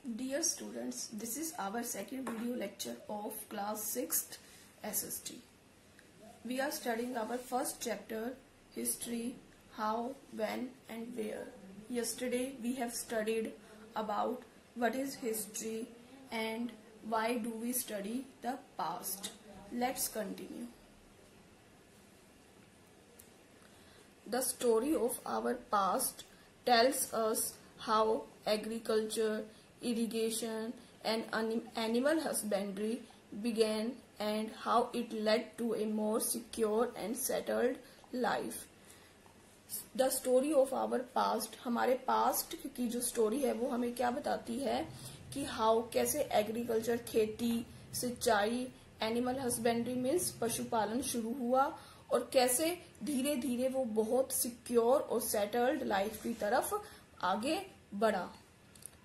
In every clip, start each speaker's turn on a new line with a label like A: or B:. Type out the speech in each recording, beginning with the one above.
A: Dear students, this is our second video lecture of class 6th SST. We are studying our first chapter, history, how, when and where. Yesterday we have studied about what is history and why do we study the past. Let's continue. The story of our past tells us how agriculture, irrigation and animal husbandry began and how it led to a more secure and settled life. The story of our past, हमारे past की जो story है वो हमें क्या बताती है कि how कैसे agriculture, खेती, सिंचाई, animal husbandry means पशुपालन शुरू हुआ और कैसे धीरे धीरे वो बहुत सिक्योर और सेटल्ड लाइफ की तरफ आगे बढ़ा.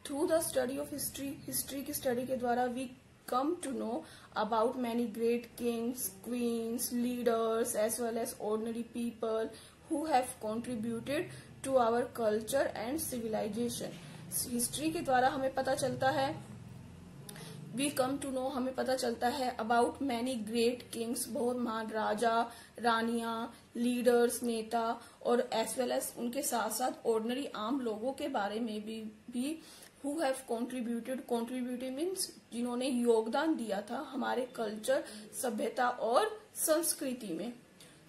A: Through the study of history की स्टडी के द्वारा we come to know about many great kings, queens, leaders as well as ordinary people who have contributed to our culture and civilisation. History के द्वारा हमें पता चलता है वी कम टू नो हमें पता चलता है अबाउट मैनी ग्रेट किंग्स, बहुत महान राजा, रानियां, लीडर्स, नेता और एज वेल एज उनके साथ साथ ऑर्डिनरी आम लोगों के बारे में भी हु हैव कंट्रीब्यूटेड मीन्स जिन्होंने योगदान दिया था हमारे कल्चर, सभ्यता और संस्कृति में.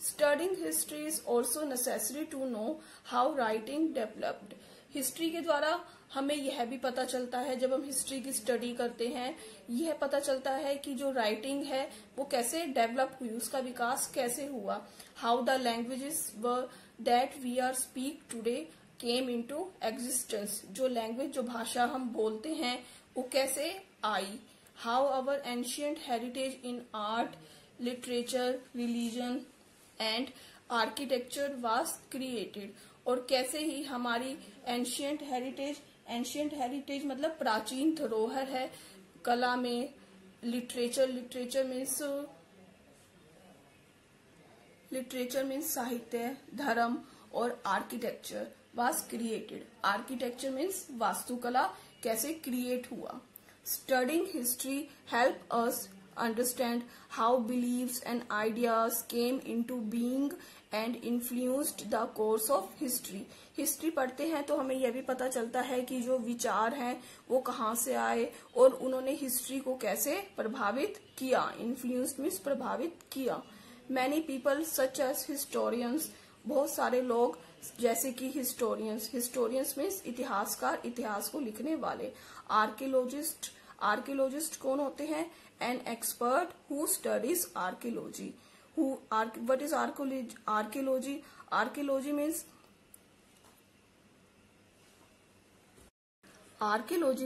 A: Studying history is also necessary to know how writing developed. History के द्वारा हमें यह भी पता चलता है जब हम हिस्ट्री की स्टडी करते हैं यह पता चलता है कि जो राइटिंग है वो कैसे डेवलप हुई, उसका विकास कैसे हुआ. How the languages were that we are speak today came into existence. जो लैंग्वेज, जो भाषा हम बोलते हैं वो कैसे आई. How our ancient heritage in art, literature, religion and architecture was created. और कैसे ही हमारी एंशियंट हेरिटेज मतलब प्राचीन धरोहर है कला में, लिटरेचर मीन्स साहित्य, धर्म और architecture was created. Architecture means वास्तुकला कैसे क्रिएट हुआ. Studying history help us understand how beliefs and ideas came into being and influenced the course of history. History पढ़ते हैं तो हमें यह भी पता चलता है कि जो विचार हैं वो कहाँ से आए और उन्होंने हिस्ट्री को कैसे प्रभावित किया. इन्फ्लुएंस्ड मीन्स प्रभावित किया. Many people such as historians, बहुत सारे लोग जैसे कि हिस्टोरियंस मीन्स इतिहासकार, इतिहास को लिखने वाले. आर्कियोलॉजिस्ट कौन होते हैं? An expert who studies archaeology. What is archaeology? Archaeology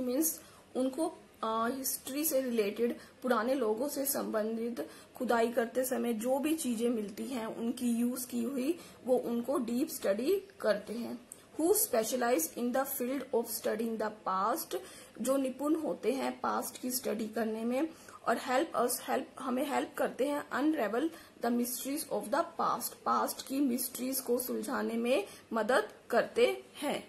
A: means उनको हिस्ट्री से रिलेटेड, पुराने लोगों से संबंधित खुदाई करते समय जो भी चीजें मिलती हैं उनकी यूज की हुई वो उनको डीप स्टडी करते हैं. Who specialize in the field of studying the past, जो निपुण होते हैं पास्ट की स्टडी करने में और हमें हेल्प करते हैं अनरेवल the mysteries of the past, past की मिस्ट्रीज को सुलझाने में मदद करते हैं.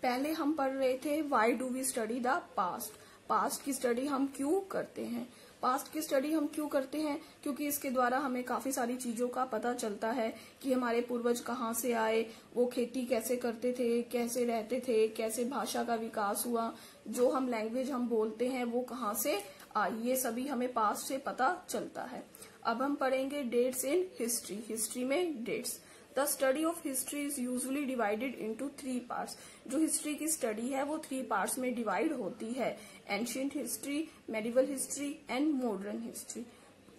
A: पहले हम पढ़ रहे थे why do we study the past. Past की स्टडी हम क्यों करते हैं? पास्ट की स्टडी हम क्यों करते हैं? क्योंकि इसके द्वारा हमें काफी सारी चीजों का पता चलता है कि हमारे पूर्वज कहाँ से आए, वो खेती कैसे करते थे, कैसे रहते थे, कैसे भाषा का विकास हुआ, जो हम लैंग्वेज हम बोलते हैं वो कहाँ से आई. ये सभी हमें पास्ट से पता चलता है. अब हम पढ़ेंगे डेट्स इन हिस्ट्री. हिस्ट्री में dates. The study of history is usually divided into 3 parts. जो हिस्ट्री की स्टडी है वो 3 पार्ट्स में डिवाइड होती है. Ancient history, medieval history and modern history.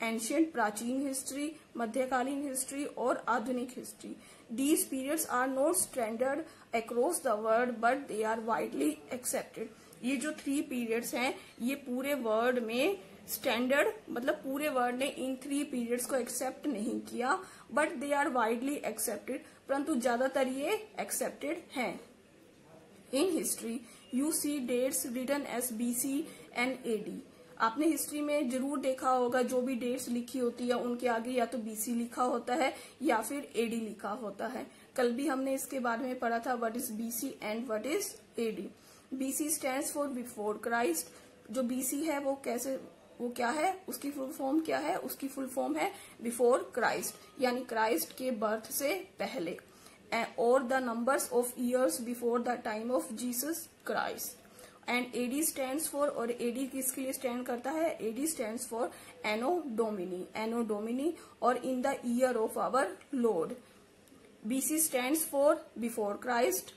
A: Ancient प्राचीन हिस्ट्री, मध्यकालीन हिस्ट्री और आधुनिक history. These periods are not standard across the world but they are widely accepted. ये जो 3 पीरियड्स हैं ये पूरे वर्ल्ड में स्टैंडर्ड मतलब पूरे वर्ल्ड ने इन 3 पीरियड्स को एक्सेप्ट नहीं किया but they are widely accepted, परंतु ज्यादातर ये एक्सेप्टेड हैं. In history you see dates written as BC and AD. आपने हिस्ट्री में जरूर देखा होगा जो भी डेट्स लिखी होती है उनके आगे या तो BC लिखा होता है या फिर AD लिखा होता है. कल भी हमने इसके बारे में पढ़ा था what is BC and what is AD. BC stands for before Christ. जो BC है वो क्या है, उसकी फुल फॉर्म क्या है, उसकी फुल फॉर्म है बिफोर क्राइस्ट, यानी क्राइस्ट के बर्थ से पहले, और the numbers of years before the time of Jesus Christ. And AD stands for, और AD किसके लिए स्टैंड करता है, AD stands for Anno Domini, और in the year of our Lord. BC stands for before Christ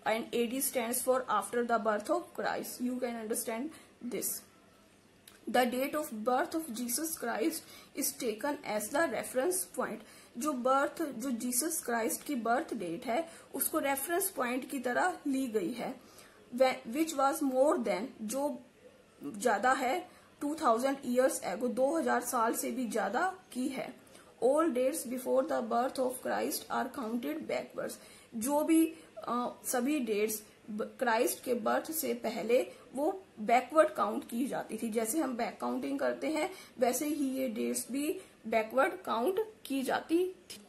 A: and AD stands for after the birth of Christ. You can understand this. The date of birth of Jesus Christ is taken as the reference point. जो Jesus Christ की birth date है उसको reference point की तरह ली गई है, which was more than, जो ज्यादा है 2000 ईयर्स एगो, 2000 साल से भी ज्यादा की है। All dates before the birth of Christ are counted backwards. जो भी सभी डेट्स क्राइस्ट के बर्थ से पहले वो बैकवर्ड काउंट की जाती थी। जैसे हम बैक काउंटिंग करते हैं वैसे ही ये डेट्स भी बैकवर्ड काउंट की जाती थी।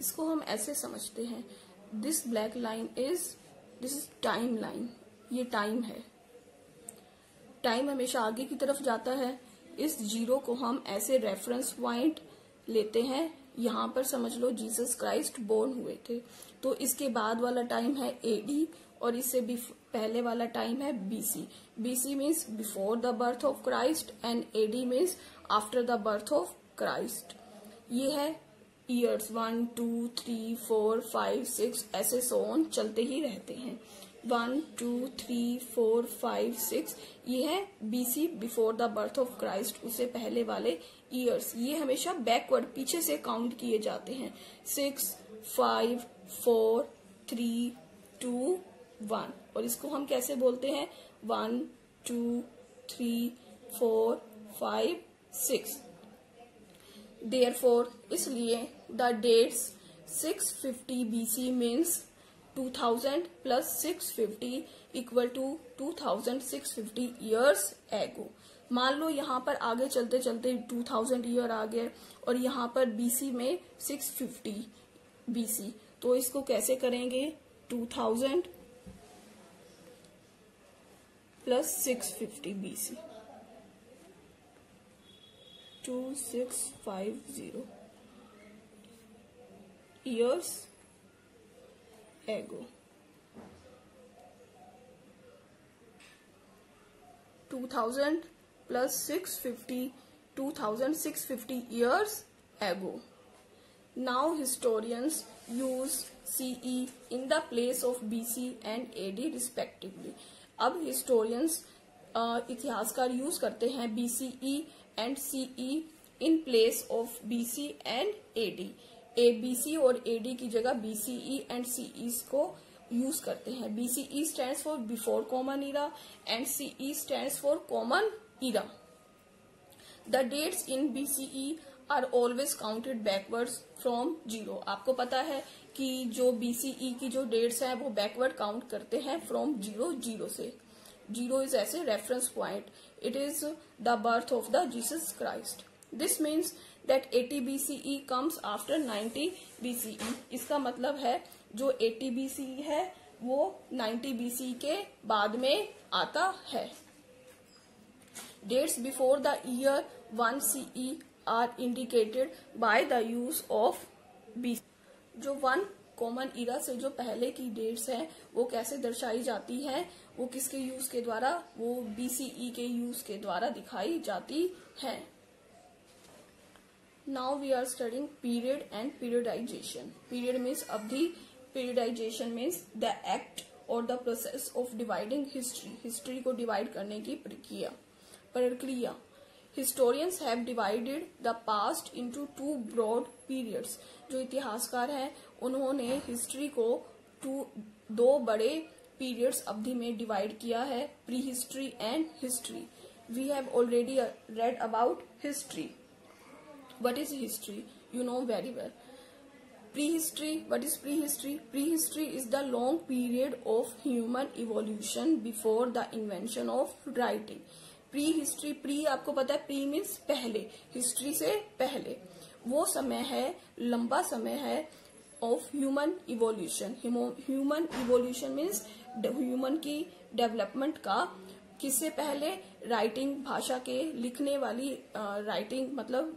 A: इसको हम ऐसे समझते हैं, this black line this is time line, ये टाइम है। टाइम हमेशा आगे की तरफ जाता है। इस जीरो को हम ऐसे रेफरेंस पॉइंट लेते हैं। यहाँ पर समझ लो जीसस क्राइस्ट बोर्न हुए थे, तो इसके बाद वाला टाइम है AD और इससे भी पहले वाला टाइम है BC। BC means before the birth of Christ and AD means after the birth of Christ. ये है ईयर्स 1 2 3 4 5 6 ऐसे सो ऑन चलते ही रहते हैं। 1 2 3 4 5 6 ये है BC before the birth of Christ, उससे पहले वाले ईयर्स। ये हमेशा बैकवर्ड पीछे से काउंट किए जाते हैं। 6 5 4 3 2 1, और इसको हम कैसे बोलते हैं, 1 2 3 4 5 6। Therefore, इसलिए the dates 650 BC means 2000 plus 650 equal to 2650 years ago. मान लो यहाँ पर आगे चलते चलते 2000 ईयर आ गए और यहाँ पर BC में 650 BC, तो इसको कैसे करेंगे, 2000 प्लस 650 BC, 2650 ईयर्स एगो। 2000 plus 650, 2650 years ago. Now historians use CE in the place of BC and AD respectively. अब historians इतिहासकार यूज करते हैं BCE and CE in place of BC and AD. BC और AD की जगह BCE and CE को use करते हैं। BCE stands for before common era and CE stands for common era. The dates in BCE are always counted backwards from 0. आपको पता है कि जो BCE की जो डेट्स हैं वो बैकवर्ड काउंट करते हैं फ्रॉम 0 से। 0 is as a reference point. It is the birth of the Jesus Christ. This means that 80 BCE comes after 90 BCE. इसका मतलब है जो 80 BCE है वो 90 BCE के बाद में आता है। Dates before the year 1 CE are indicated by the use of BC. जो 1 कॉमन इरा से जो पहले की डेट्स हैं वो कैसे दर्शाई जाती हैं, वो किसके यूज के द्वारा, वो BCE के यूज के द्वारा दिखाई जाती हैं। Now we are studying period and periodization. Period means अवधि, periodization means the act or the process of dividing history. History को divide करने की प्रक्रिया। Historians have divided the past into 2 broad periods. जो इतिहासकार हैं उन्होंने हिस्ट्री को 2 बड़े periods अवधि में डिवाइड किया है, pre history and history. We have already read about history. What is history? You know very well. Prehistory. What is prehistory? Prehistory is the long period of human evolution before the invention of writing. Prehistory, pre आपको पता है, pre means पहले, history से पहले। वो समय है, लंबा समय है of human evolution. Human evolution means human की डेवलपमेंट का. किससे पहले? राइटिंग, भाषा के लिखने वाली, राइटिंग मतलब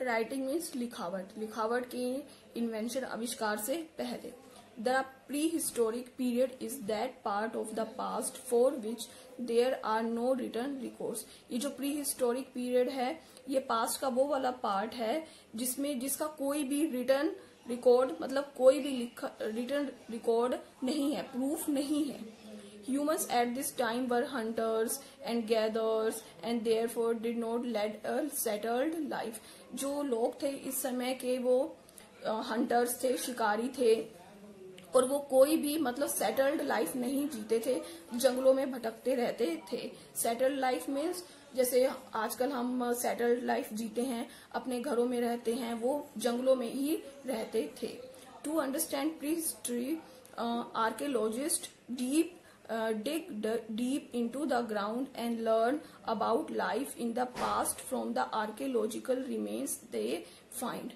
A: राइटिंग मीन्स लिखावट, लिखावट की इन्वेंशन, आविष्कार से पहले. The prehistoric period is that part of the past for which there are no written records. ये जो प्री हिस्टोरिक पीरियड है, ये पास्ट का वो वाला पार्ट है जिसका कोई भी रिटर्न रिकॉर्ड, मतलब कोई भी रिटर्न रिकॉर्ड नहीं है, प्रूफ नहीं है. Humans at this time were hunters and gatherers and therefore did not lead a settled life. जो लोग थे इस समय के वो हंटर्स थे, शिकारी थे, और वो कोई भी मतलब सेटल्ड लाइफ नहीं जीते थे, जंगलों में भटकते रहते थे. सेटल्ड लाइफ मीन्स जैसे आजकल हम सेटल्ड लाइफ जीते हैं, अपने घरों में रहते हैं, वो जंगलों में ही रहते थे. To understand prehistory, archaeologist dig deep into the ground and learn about life in the past from the archaeological remains they find.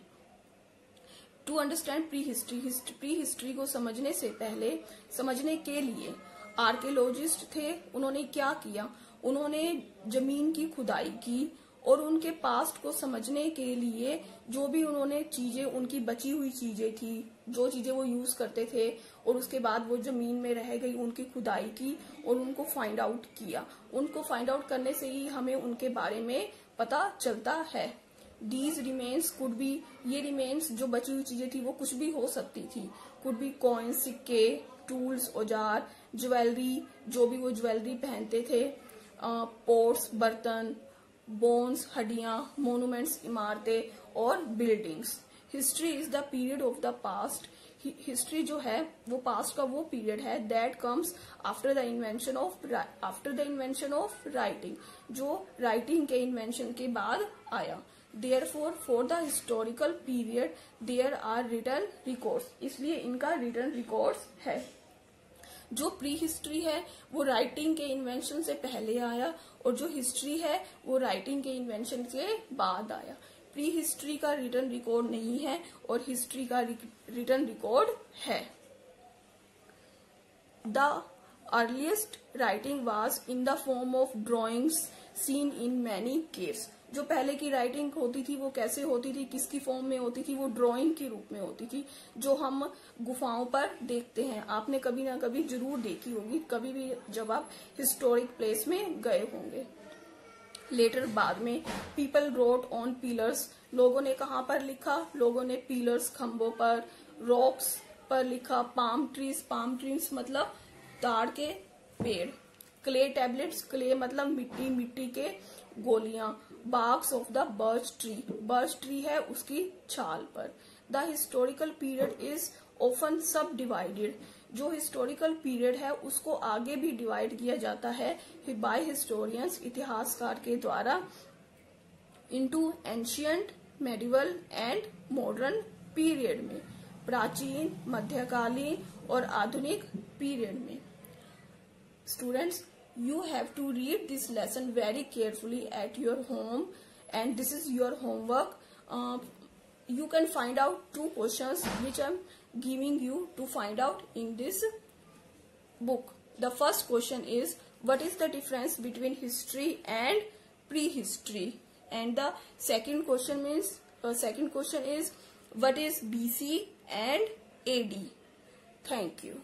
A: To understand prehistory को समझने से पहले, समझने के लिए आर्कियोलॉजिस्ट थे. उन्होंने क्या किया? उन्होंने जमीन की खुदाई की और उनके पास्ट को समझने के लिए जो भी उन्होंने चीजें, उनकी बची हुई चीजें थी, जो चीजें वो यूज करते थे, और उसके बाद वो जमीन में रह गई, उनकी खुदाई की और उनको फाइंड आउट किया. उनको फाइंड आउट करने से ही हमें उनके बारे में पता चलता है. दीज रिमेन्स कुड बी, ये रिमेन्स जो बची हुई चीजें थी वो कुछ भी हो सकती थी. कुड बी कॉइन, सिक्के, टूल्स, औजार, ज्वेलरी, जो भी वो ज्वेलरी पहनते थे, पोट्स, बर्तन, बोन्स, हड्डियां, मोन्यूमेंट्स, इमारतें और buildings. History is the period of the past. History जो है वो पास्ट का वो पीरियड है that comes after the invention of writing, जो राइटिंग के इन्वेंशन के बाद आया. Therefore, for the historical period there are written records. इसलिए इनका रिटर्न रिकॉर्ड्स है. जो प्री हिस्ट्री है वो राइटिंग के इन्वेंशन से पहले आया, और जो हिस्ट्री है वो राइटिंग के इन्वेंशन के बाद आया. प्री हिस्ट्री का रिटर्न रिकॉर्ड नहीं है और हिस्ट्री का रिटर्न रिकॉर्ड है. The earliest writing was in the form of drawings seen in many caves. जो पहले की राइटिंग होती थी वो कैसे होती थी, किसकी फॉर्म में होती थी? वो ड्राइंग के रूप में होती थी, जो हम गुफाओं पर देखते हैं. आपने कभी ना कभी जरूर देखी होगी, कभी भी जब आप हिस्टोरिक प्लेस में गए होंगे. लेटर, बाद में, पीपल रोट ऑन पिलर्स. लोगों ने कहाँ पर लिखा? लोगों ने पिलर्स, खंभों पर, रॉक्स पर लिखा. पाम ट्रीज मतलब ताड़ के पेड़. क्ले टैबलेट्स, क्ले मतलब मिट्टी, मिट्टी के गोलियां. Barks of the birch tree है उसकी छाल पर. The historical period is often सब डिवाइडेड. जो हिस्टोरिकल पीरियड है उसको आगे भी डिवाइड किया जाता है बाय हिस्टोरियंस, इतिहासकार के द्वारा, into ancient, medieval and modern period में. प्राचीन, मध्यकालीन और आधुनिक पीरियड में. Students, you have to read this lesson very carefully at your home, and this is your homework. You can find out 2 questions which I'm giving you to find out in this book. The first question is, what is the difference between history and prehistory? And the second question is, what is BC and AD? Thank you.